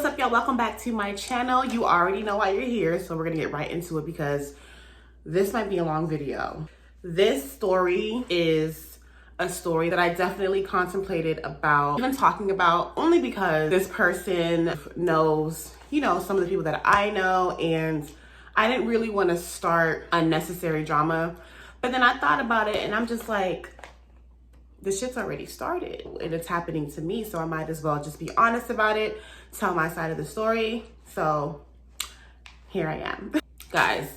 what's up, y'all? Welcome back to my channel. You already know why you're here, so we're gonna get right into it because this might be a long video. This story is a story that I definitely contemplated about even talking about, only because this person knows, you know, some of the people that I know, and I didn't really want to start unnecessary drama. But then I thought about it and I'm just like, the shit's already started and it's happening to me, so I might as well just be honest about it, tell my side of the story. So here I am. Guys,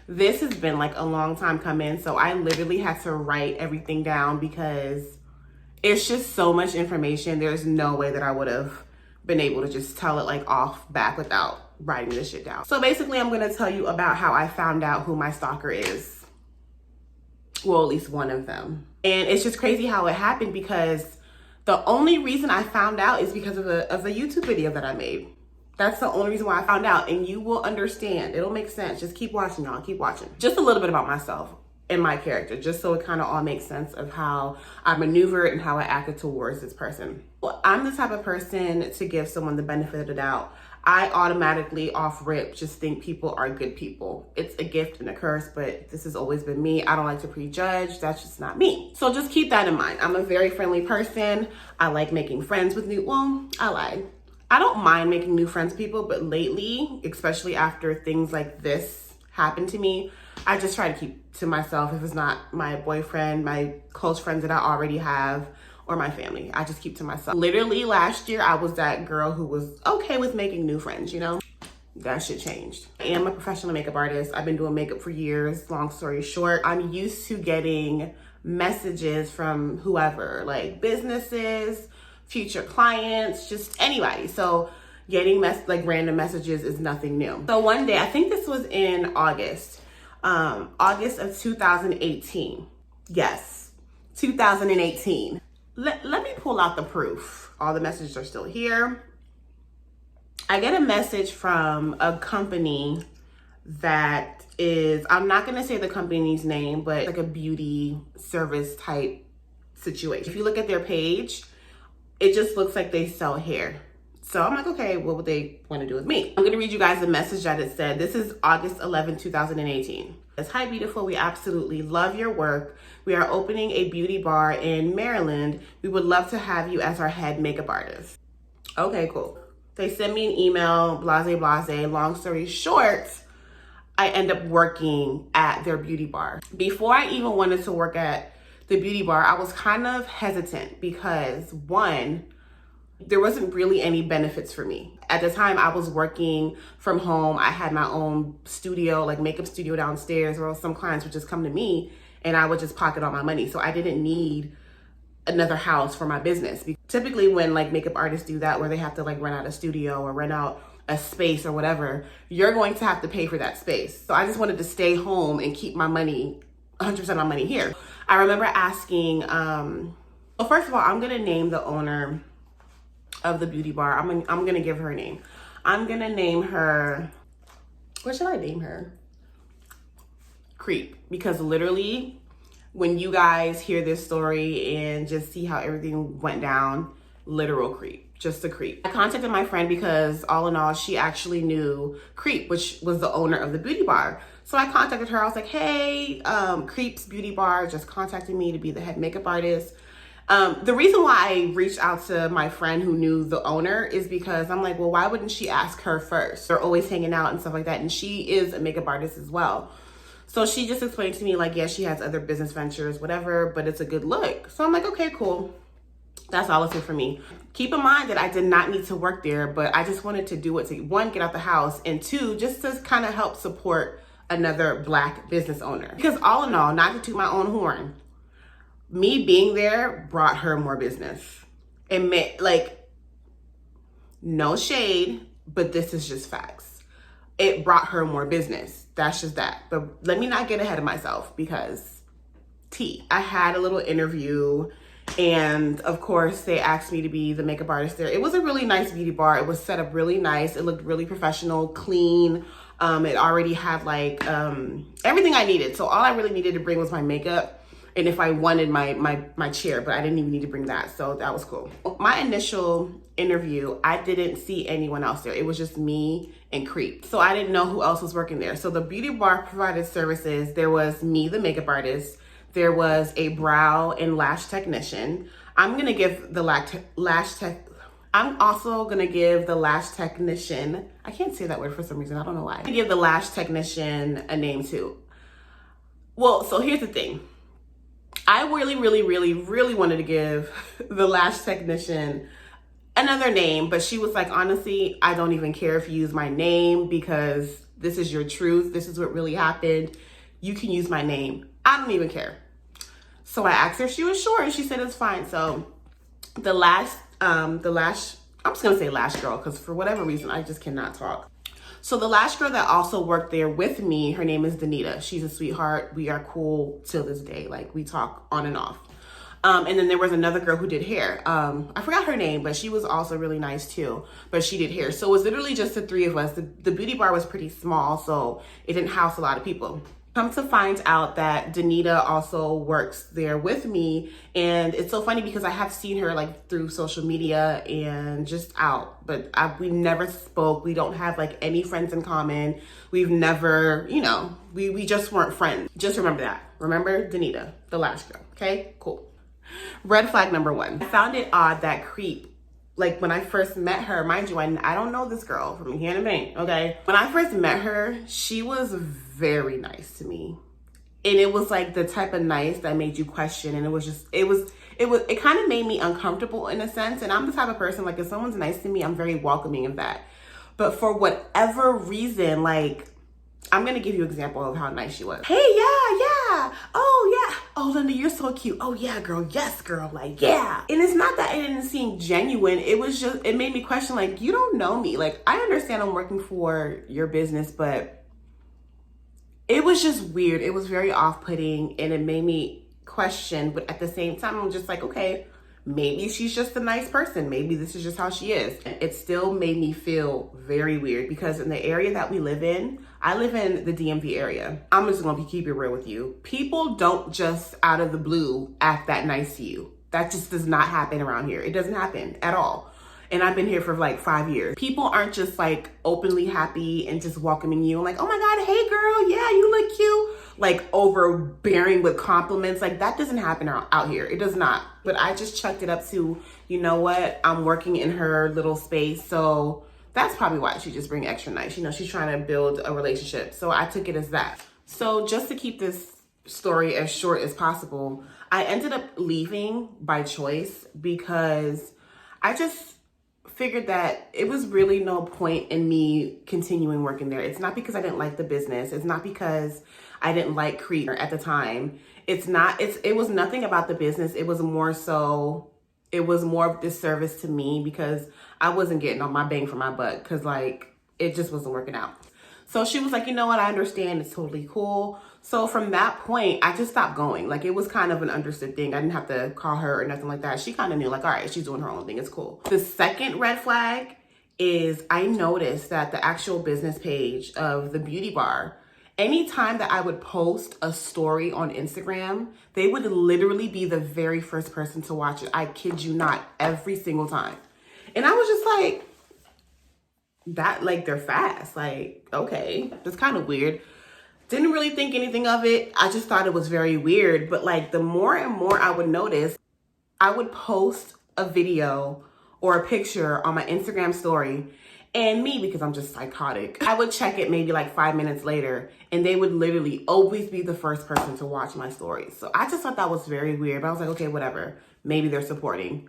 this has been like a long time coming, so I literally had to write everything down because it's just so much information. There's no way that I would have been able to just tell it like off back without writing this shit down. So basically I'm gonna tell you about how I found out who my stalker is. Well, at least one of them. And it's just crazy how it happened because the only reason I found out is because of a YouTube video that I made. That's the only reason why I found out, and you will understand. It'll make sense. Just keep watching, y'all. Keep watching. Just a little bit about myself and my character, just so it kind of all makes sense of how I maneuvered and how I acted towards this person. Well, I'm the type of person to give someone the benefit of the doubt. I automatically off rip just think people are good people. It's a gift and a curse, but this has always been me. I don't like to prejudge. That's just not me. So just keep that in mind. I'm a very friendly person. I like making friends with I lied. I don't mind making new friends with people, but lately, especially after things like this happened to me, I just try to keep to myself. If it's not my boyfriend, my close friends that I already have, or my family, I just keep to myself. Literally last year, I was that girl who was okay with making new friends, you know? That shit changed. I am a professional makeup artist. I've been doing makeup for years. Long story short, I'm used to getting messages from whoever, like businesses, future clients, just anybody. So getting random messages is nothing new. So one day, I think this was in August of 2018. Yes, 2018. Let me pull out the proof. All the messages are still here. I get a message from a company that is, I'm not gonna say the company's name, but like a beauty service type situation. If you look at their page, it just looks like they sell hair. So I'm like, okay, what would they want to do with me? I'm gonna read you guys the message that it said. This is August 11, 2018. It's, hi beautiful, we absolutely love your work. We are opening a beauty bar in Maryland. We would love to have you as our head makeup artist. Okay, cool. They send me an email, blase, blase. Long story short, I end up working at their beauty bar. Before I even wanted to work at the beauty bar, I was kind of hesitant because one, there wasn't really any benefits for me. At the time, I was working from home. I had my own studio, like makeup studio downstairs, or some clients would just come to me and I would just pocket all my money. So I didn't need another house for my business. Typically when like makeup artists do that, where they have to like rent out a studio or rent out a space or whatever, you're going to have to pay for that space. So I just wanted to stay home and keep my money, 100% of my money here. I remember asking, well, first of all, I'm gonna name the owner of the beauty bar. I'm gonna give her a name. I'm gonna name her, what should I name her? Creep. Because literally, when you guys hear this story and just see how everything went down, literal creep, just a creep. I contacted my friend because all in all, she actually knew Creep, which was the owner of the beauty bar. So I contacted her. I was like, hey, Creep's Beauty Bar just contacted me to be the head makeup artist. The reason why I reached out to my friend who knew the owner is because I'm like, well, why wouldn't she ask her first? They're always hanging out and stuff like that. And she is a makeup artist as well. So she just explained to me like, yeah, she has other business ventures, whatever, but it's a good look. So I'm like, okay, cool. That's all it's for me. Keep in mind that I did not need to work there, but I just wanted to do it to, one, get out the house, and two, just to kind of help support another Black business owner. Because all in all, not to toot my own horn, me being there brought her more business. It meant, like, no shade, but this is just facts. It brought her more business. That's just that. But let me not get ahead of myself because I had a little interview, and of course they asked me to be the makeup artist there. It was a really nice beauty bar. It was set up really nice. It looked really professional, clean. It already had like everything I needed. So all I really needed to bring was my makeup, and if I wanted my chair, but I didn't even need to bring that. So that was cool. My initial interview, I didn't see anyone else there. It was just me and Creep. So I didn't know who else was working there. So the beauty bar provided services. There was me, the makeup artist. There was a brow and lash technician. I'm gonna give the I'm also gonna give the lash technician, I can't say that word for some reason, I don't know why. I'm gonna give the lash technician a name too. Well, so here's the thing. I really wanted to give the lash technician another name, but she was like, honestly, I don't even care if you use my name because this is your truth. This is what really happened. You can use my name. I don't even care. So I asked her if she was sure, and she said it's fine. So the lash, I'm just gonna say lash girl, because for whatever reason, I just cannot talk. So the lash girl that also worked there with me, her name is Danita. She's a sweetheart. We are cool till this day. Like, we talk on and off. And then there was another girl who did hair. I forgot her name, but she was also really nice too. But she did hair. So it was literally just the three of us. The beauty bar was pretty small, so it didn't house a lot of people. Come to find out that Danita also works there with me. And it's so funny because I have seen her like through social media and just out, but we never spoke. We don't have like any friends in common. We've never, you know, we just weren't friends. Just remember that. Remember Danita, the lash girl. Okay, cool. Red flag number 1. I found it odd that Creep, like when I first met her, mind you, I don't know this girl from here to Maine, okay? When I first met her, she was very nice to me. And it was like the type of nice that made you question. And it was just, it kind of made me uncomfortable in a sense. And I'm the type of person, like if someone's nice to me, I'm very welcoming of that. But for whatever reason, like, I'm gonna give you an example of how nice she was. Hey, yeah. Oh, yeah. Oh, Linda, you're so cute. Oh, yeah, girl. Yes, girl. Like, yeah. And it's not that it didn't seem genuine. It was just, it made me question, like, you don't know me. Like, I understand I'm working for your business, but it was just weird. It was very off-putting, and it made me question. But at the same time, I'm just like, okay, maybe she's just a nice person. Maybe this is just how she is. It still made me feel very weird because in the area that we live in, I live in the DMV area. I'm just gonna keep it real with you. People don't just out of the blue act that nice to you. That just does not happen around here. It doesn't happen at all. And I've been here for like 5 years. People aren't just like openly happy and just welcoming you and like, oh my God, hey girl, yeah, you look cute. Like overbearing with compliments. Like that doesn't happen out here. It does not. But I just chucked it up to, you know what? I'm working in her little space. So that's probably why she just bring extra nice. You know, she's trying to build a relationship. So I took it as that. So just to keep this story as short as possible, I ended up leaving by choice because I just figured that it was really no point in me continuing working there. It's not because I didn't like the business. It's not because I didn't like Creep at the time. It was nothing about the business. It was more of this service to me because I wasn't getting on my bang for my buck because like, it just wasn't working out. So she was like, you know what? I understand. It's totally cool. So from that point, I just stopped going. Like it was kind of an understood thing. I didn't have to call her or nothing like that. She kind of knew like, all right, she's doing her own thing. It's cool. The second red flag is I noticed that the actual business page of the beauty bar, anytime that I would post a story on Instagram, they would literally be the very first person to watch it. I kid you not, every single time. And I was just like, that, like, they're fast. Like, okay, that's kind of weird. Didn't really think anything of it. I just thought it was very weird. But like the more and more I would notice, I would post a video or a picture on my Instagram story, and me, because I'm just psychotic, I would check it maybe like 5 minutes later and they would literally always be the first person to watch my stories. So I just thought that was very weird, but I was like, okay, whatever. Maybe they're supporting.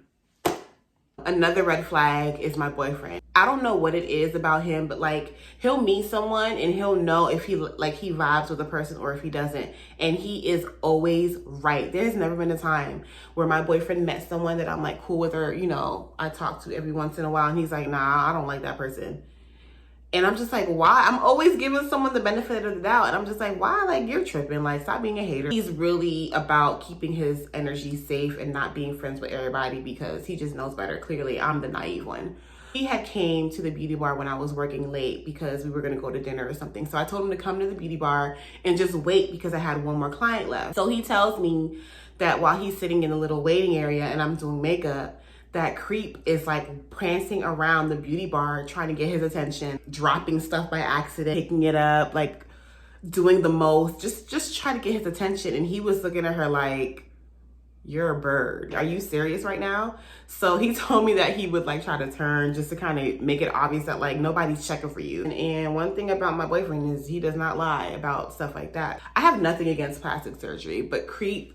Another red flag is my boyfriend. I don't know what it is about him, but like he'll meet someone and he'll know if he vibes with a person or if he doesn't. And he is always right. There's never been a time where my boyfriend met someone that I'm like cool with, or, you know, I talk to every once in a while and he's like, nah, I don't like that person. And I'm just like, why? I'm always giving someone the benefit of the doubt. And I'm just like, why? Like, you're tripping. Like, stop being a hater. He's really about keeping his energy safe and not being friends with everybody because he just knows better. Clearly, I'm the naive one. He had came to the beauty bar when I was working late because we were going to go to dinner or something. So I told him to come to the beauty bar and just wait because I had one more client left. So he tells me that while he's sitting in the little waiting area and I'm doing makeup, that Creep is like prancing around the beauty bar trying to get his attention, dropping stuff by accident, picking it up, like doing the most, just trying to get his attention. And he was looking at her like, you're a bird. Are you serious right now? So he told me that he would like try to turn just to kind of make it obvious that like nobody's checking for you. And one thing about my boyfriend is he does not lie about stuff like that. I have nothing against plastic surgery, but Creep,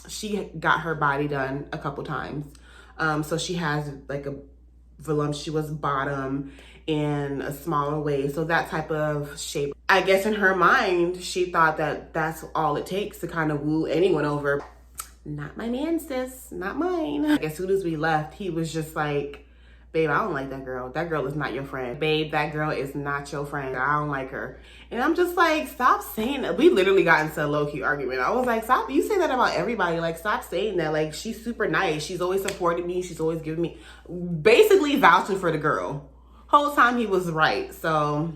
she got her body done a couple times. So she has like a voluptuous bottom and a smaller waist. So that type of shape. I guess in her mind, she thought that that's all it takes to kind of woo anyone over. Not my man, sis, not mine. Like, as soon as we left, he was just like, babe, I don't like that girl. That girl is not your friend. Babe, that girl is not your friend. I don't like her. And I'm just like, stop saying that. We literally got into a low-key argument. I was like, stop, you say that about everybody. Like, stop saying that. Like, she's super nice. She's always supporting me. She's always giving me, basically vouching for the girl. Whole time he was right. So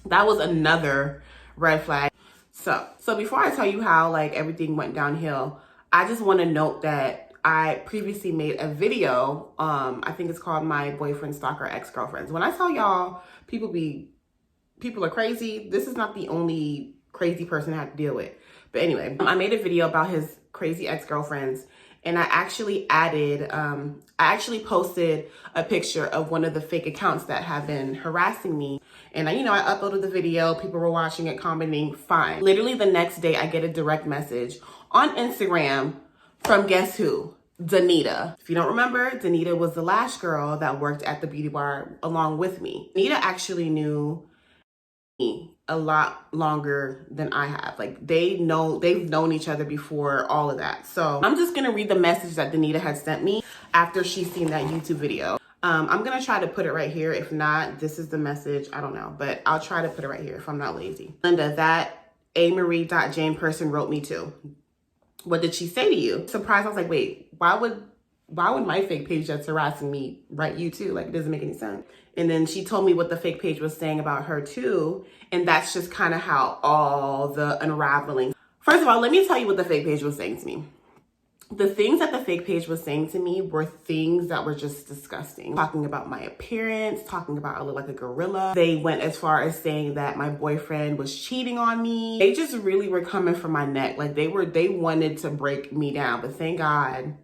that was another red flag. So before I tell you how like everything went downhill, I just want to note that I previously made a video. I think it's called My Boyfriend Stalker Ex-Girlfriends. When I tell y'all people are crazy, this is not the only crazy person I have to deal with. But anyway, I made a video about his crazy ex-girlfriends, and I actually posted a picture of one of the fake accounts that have been harassing me. And I uploaded the video, people were watching it, commenting, fine. Literally the next day, I get a direct message on Instagram from guess who? Danita. If you don't remember, Danita was the last girl that worked at the beauty bar along with me. Danita actually knew me a lot longer than I have. Like they've known each other before all of that. So I'm just gonna read the message that Danita had sent me after she's seen that YouTube video. I'm gonna try to put it right here. If not, this is the message. I don't know, but I'll try to put it right here if I'm not lazy. Linda, that amarie.jane person wrote me too. What did she say to you? Surprised, I was like, wait, why would my fake page that's harassing me write you too? Like, it doesn't make any sense. And then she told me what the fake page was saying about her too. And that's just kind of how all the unraveling. First of all, let me tell you what the fake page was saying to me. The things that the fake page was saying to me were things that were just disgusting. Talking about my appearance, talking about I look like a gorilla. They went as far as saying that my boyfriend was cheating on me. They just really were coming for my neck. Like they wanted to break me down, but thank God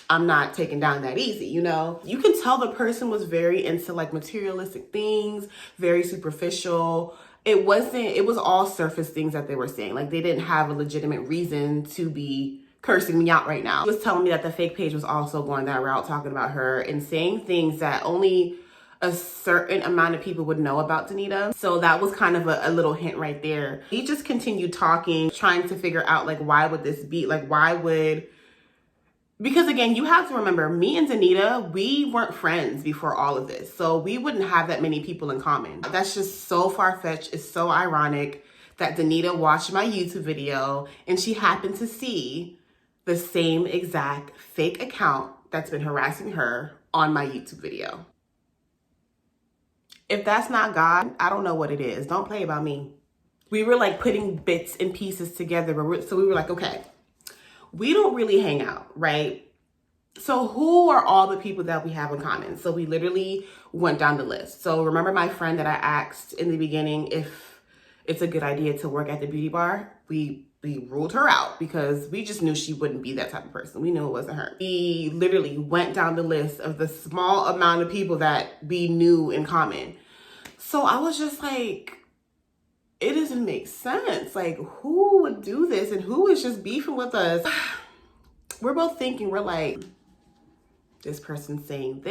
I'm not taken down that easy, you know? You can tell the person was very into like materialistic things, very superficial. It was all surface things that they were saying. Like they didn't have a legitimate reason to be cursing me out right now. He was telling me that the fake page was also going that route, talking about her and saying things that only a certain amount of people would know about Danita. So that was kind of a little hint right there. He just continued talking, trying to figure out like, why would this be? Like, because again, you have to remember, me and Danita, we weren't friends before all of this. So we wouldn't have that many people in common. That's just so far-fetched. It's so ironic that Danita watched my YouTube video and she happened to see the same exact fake account that's been harassing her on my YouTube video. If that's not God, I don't know what it is. Don't play about me. We were like putting bits and pieces together. So we were like, okay, we don't really hang out, right? So who are all the people that we have in common? So we literally went down the list. So remember my friend that I asked in the beginning if it's a good idea to work at the beauty bar? We ruled her out because we just knew she wouldn't be that type of person. We knew it wasn't her. We literally went down the list of the small amount of people that we knew in common. So I was just like, it doesn't make sense. Like, who would do this and who is just beefing with us? We're both thinking, we're like, this person's saying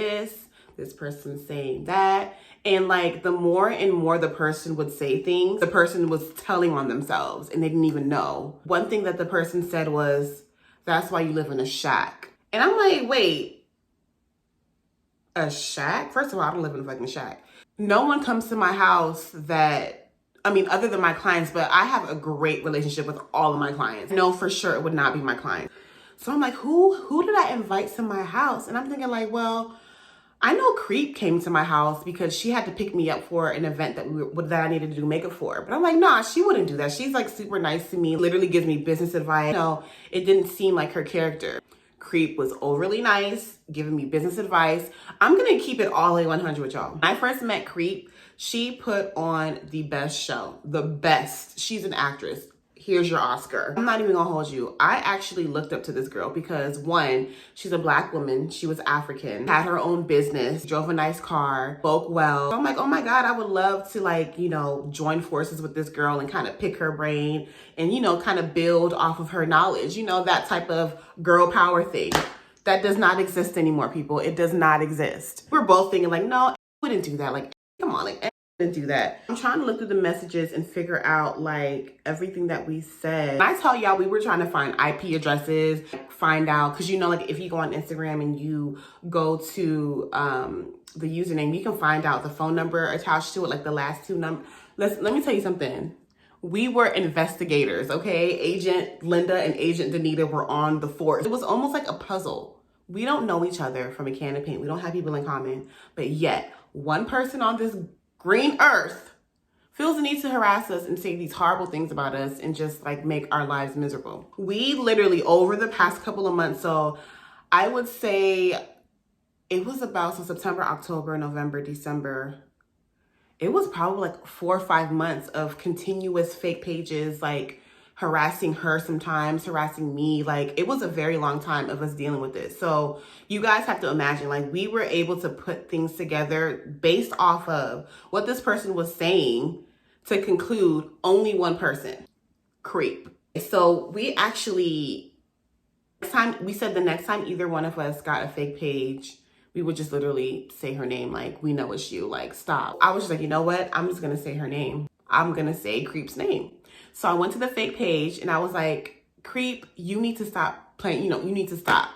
this person's saying that. And like the more and more the person would say things, the person was telling on themselves and they didn't even know. One thing that the person said was, that's why you live in a shack. And I'm like, wait, a shack? First of all, I don't live in a fucking shack. No one comes to my house other than my clients, but I have a great relationship with all of my clients. I know for sure it would not be my client. So I'm like, who did I invite to my house? And I'm thinking like, well, I know Creep came to my house because she had to pick me up for an event that I needed to do makeup for. But I'm like, nah, she wouldn't do that. She's like super nice to me, literally gives me business advice. No, it didn't seem like her character. Creep was overly nice, giving me business advice. I'm gonna keep it all the way 100 with y'all. When I first met Creep, she put on the best show, the best. She's an actress. Here's your Oscar. I'm not even gonna hold you. I actually looked up to this girl because one, she's a Black woman. She was African, had her own business, drove a nice car, spoke well. So I'm like, oh my God, I would love to like, you know, join forces with this girl and kind of pick her brain and, you know, kind of build off of her knowledge, you know, that type of girl power thing. That does not exist anymore, people. It does not exist. We're both thinking like, no, I wouldn't do that. Like, come on, like, didn't do that. I'm trying to look through the messages and figure out like everything that we said. I tell y'all, we were trying to find IP addresses, find out, because you know, like if you go on Instagram and you go to the username, you can find out the phone number attached to it, like the last two numbers. Let me tell you something. We were investigators, okay? Agent Linda and Agent Danita were on the force. It was almost like a puzzle. We don't know each other from a can of paint. We don't have people in common, but yet one person on this green earth feels the need to harass us and say these horrible things about us and just like make our lives miserable. We literally over the past couple of months, so I would say it was about September, October, November, December. It was probably like 4 or 5 months of continuous fake pages, like harassing her sometimes, harassing me. Like it was a very long time of us dealing with this. So you guys have to imagine, like we were able to put things together based off of what this person was saying to conclude only one person, Creep. So we actually, we said the next time either one of us got a fake page, we would just literally say her name. Like, we know it's you, like, stop. I was just like, you know what? I'm just gonna say her name. I'm gonna say Creep's name. So I went to the fake page and I was like, Creep, you need to stop playing, you know, you need to stop.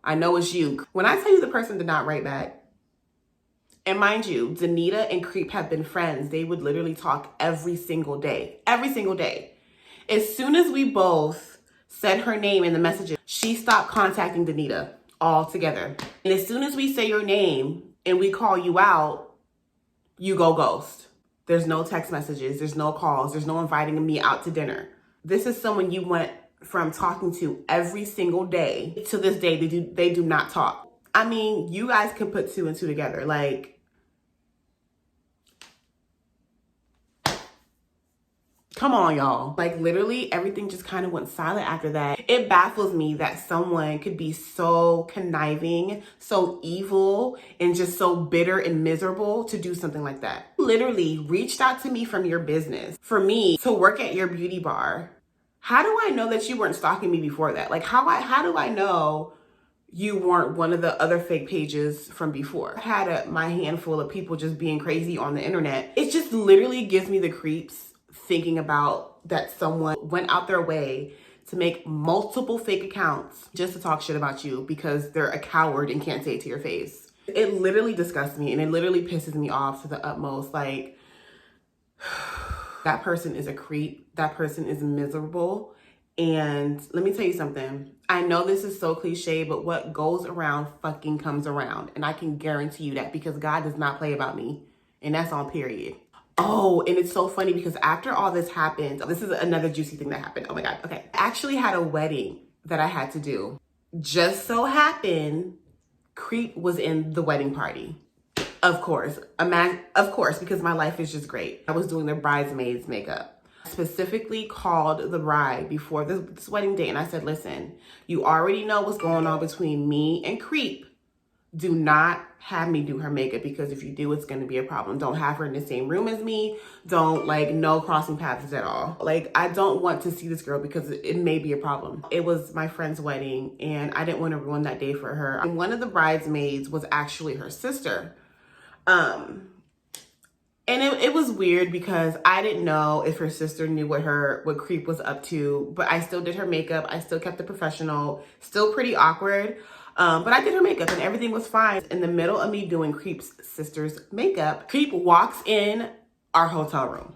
I know it's you. When I tell you the person did not write back, and mind you, Danita and Creep have been friends. They would literally talk every single day, every single day. As soon as we both said her name in the messages, she stopped contacting Danita altogether. And as soon as we say your name and we call you out, you go ghost. There's no text messages, there's no calls, there's no inviting me out to dinner. This is someone you went from talking to every single day to this day, they do not talk. I mean, you guys can put two and two together. Like, come on, y'all. Like literally everything just kind of went silent after that. It baffles me that someone could be so conniving, so evil, and just so bitter and miserable to do something like that. Literally reached out to me from your business for me to work at your beauty bar. How do I know that you weren't stalking me before that? Like how do I know you weren't one of the other fake pages from before? I had my handful of people just being crazy on the internet. It just literally gives me the creeps thinking about that someone went out their way to make multiple fake accounts just to talk shit about you because they're a coward and can't say it to your face. It literally disgusts me and it literally pisses me off to the utmost. Like, that person is a creep. That person is miserable. And let me tell you something. I know this is so cliche, but what goes around fucking comes around. And I can guarantee you that because God does not play about me. And that's on period. Oh, and it's so funny because after all this happened, this is another juicy thing that happened. Oh my God. Okay. I actually had a wedding that I had to do. Just so happened, Creep was in the wedding party. Of course. Of course, because my life is just great. I was doing the bridesmaids makeup. Specifically called the bride before this wedding day. And I said, listen, you already know what's going on between me and Creep. Do not have me do her makeup because if you do, it's going to be a problem. Don't have her in the same room as me. Don't no crossing paths at all. Like, I don't want to see this girl because it may be a problem. It was my friend's wedding and I didn't want to ruin that day for her. And one of the bridesmaids was actually her sister. And it was weird because I didn't know if her sister knew what Creep was up to, but I still did her makeup. I still kept it professional, still pretty awkward. But I did her makeup and everything was fine. In the middle of me doing Creep's sister's makeup, Creep walks in our hotel room.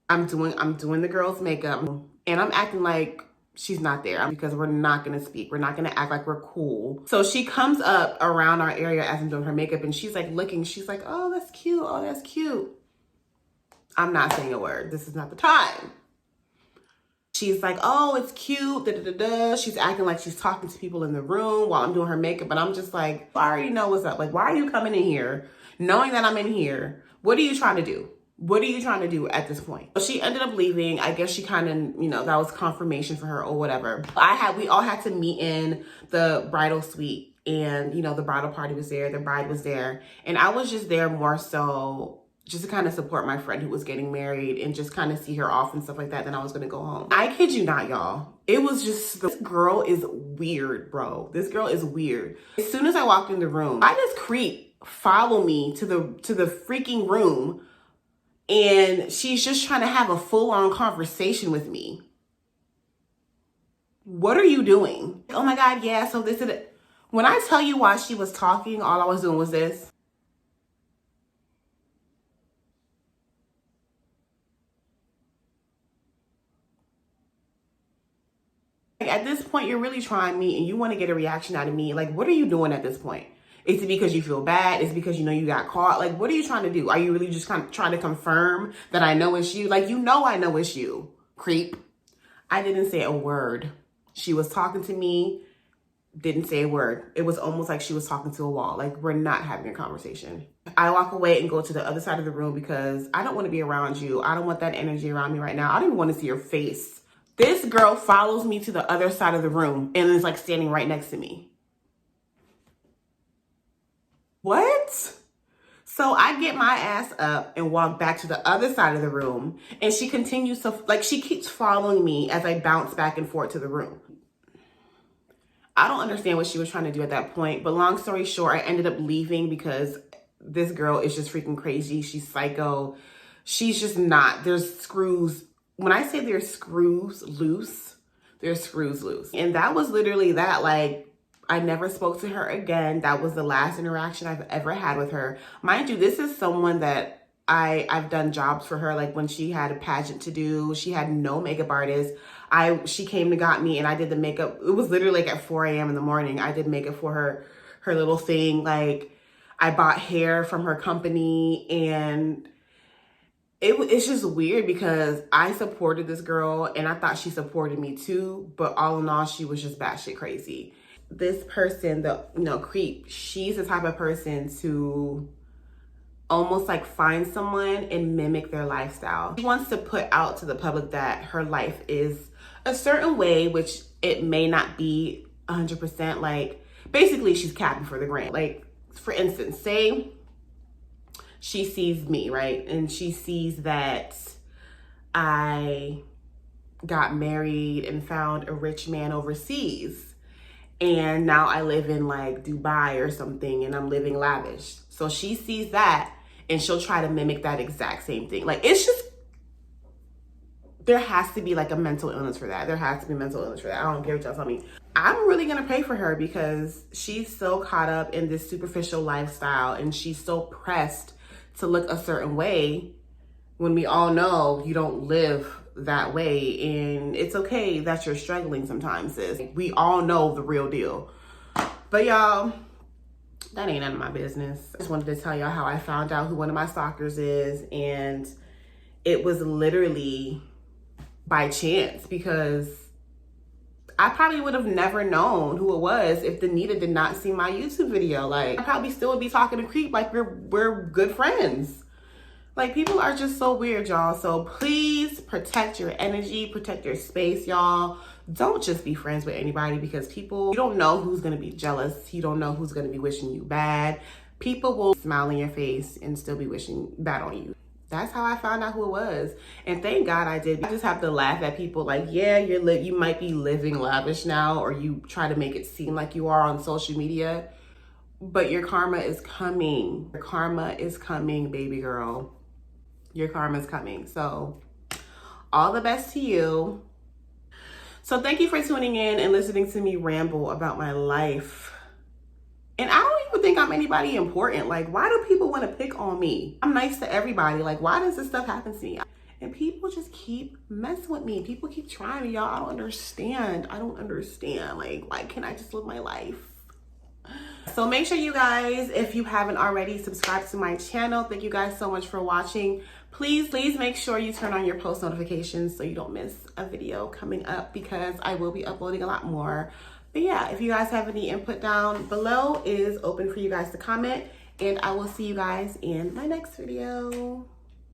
I'm doing the girl's makeup and I'm acting like she's not there because we're not gonna speak. We're not gonna act like we're cool. So she comes up around our area as I'm doing her makeup and she's like looking, she's like, oh, that's cute. Oh, that's cute. I'm not saying a word. This is not the time. She's like, oh, it's cute, da da da da. She's acting like she's talking to people in the room while I'm doing her makeup. But I'm just like, I already know what's up. Like, why are you coming in here knowing that I'm in here? What are you trying to do? What are you trying to do at this point? So she ended up leaving. I guess she kind of, you know, that was confirmation for her or whatever. We all had to meet in the bridal suite, and, you know, the bridal party was there. The bride was there. And I was just there more so just to kind of support my friend who was getting married and just kind of see her off and stuff like that. Then I was going to go home. I kid you not, y'all. It was just, this girl is weird, bro. This girl is weird. As soon as I walked in the room, I just creep follow me to the freaking room, and she's just trying to have a full-on conversation with me. What are you doing? Oh my God, yeah, so this is it. When I tell you why she was talking, all I was doing was this. Like, at this point, you're really trying me and you want to get a reaction out of me. Like, what are you doing at this point? Is it because you feel bad? Is it because you know you got caught? Like, what are you trying to do? Are you really just kind of trying to confirm that I know it's you? Like, you know I know it's you, creep. I didn't say a word. She was talking to me, didn't say a word. It was almost like she was talking to a wall. Like, we're not having a conversation. I walk away and go to the other side of the room because I don't want to be around you. I don't want that energy around me right now. I don't even want to see your face. This girl follows me to the other side of the room and is like standing right next to me. What? So I get my ass up and walk back to the other side of the room, and she continues to, like, she keeps following me as I bounce back and forth to the room. I don't understand what she was trying to do at that point, but long story short, I ended up leaving because this girl is just freaking crazy. She's psycho. She's just not. There's screws. When I say there's screws loose, there's screws loose. And that was literally that. Like, I never spoke to her again. That was the last interaction I've ever had with her. Mind you, this is someone that I've done jobs for her. Like, when she had a pageant to do, she had no makeup artist. She came and got me and I did the makeup. It was literally like at 4 a.m. in the morning. I did makeup for her little thing. Like, I bought hair from her company, and it's just weird because I supported this girl and I thought she supported me too. But all in all, she was just batshit crazy. This person, the, you know, creep, she's the type of person to almost like find someone and mimic their lifestyle. She wants to put out to the public that her life is a certain way, which it may not be 100%. Like, basically she's capping for the gram. Like, for instance, say she sees me, right? And she sees that I got married and found a rich man overseas. And now I live in like Dubai or something, and I'm living lavish. So she sees that and she'll try to mimic that exact same thing. Like, it's just, there has to be like a mental illness for that. There has to be mental illness for that. I don't care what y'all tell me. I'm really gonna pray for her because she's so caught up in this superficial lifestyle and she's so pressed to look a certain way when we all know you don't live that way. And it's okay that you're struggling sometimes, sis. We all know the real deal. But y'all, that ain't none of my business. I just wanted to tell y'all how I found out who one of my stalkers is, and it was literally by chance because I probably would have never known who it was if Danita did not see my YouTube video. Like, I probably still would be talking to Creep like we're good friends. Like, people are just so weird, y'all. So please protect your energy, protect your space, y'all. Don't just be friends with anybody because people, you don't know who's gonna be jealous. You don't know who's gonna be wishing you bad. People will smile in your face and still be wishing bad on you. That's how I found out who it was. And thank God I did. I just have to laugh at people like, yeah, you might be living lavish now, or you try to make it seem like you are on social media, but your karma is coming. Your karma is coming, baby girl. Your karma is coming. So all the best to you. So thank you for tuning in and listening to me ramble about my life. And I don't even think I'm anybody important. Like, why do people want to pick on me? I'm nice to everybody. Like, why does this stuff happen to me? And people just keep messing with me. People keep trying me, y'all. I don't understand. I don't understand. Like, why can't I just live my life? So make sure you guys, if you haven't already, subscribe to my channel. Thank you guys so much for watching. Please make sure you turn on your post notifications so you don't miss a video coming up, because I will be uploading a lot more. But yeah, if you guys have any input down below, it is open for you guys to comment, and I will see you guys in my next video.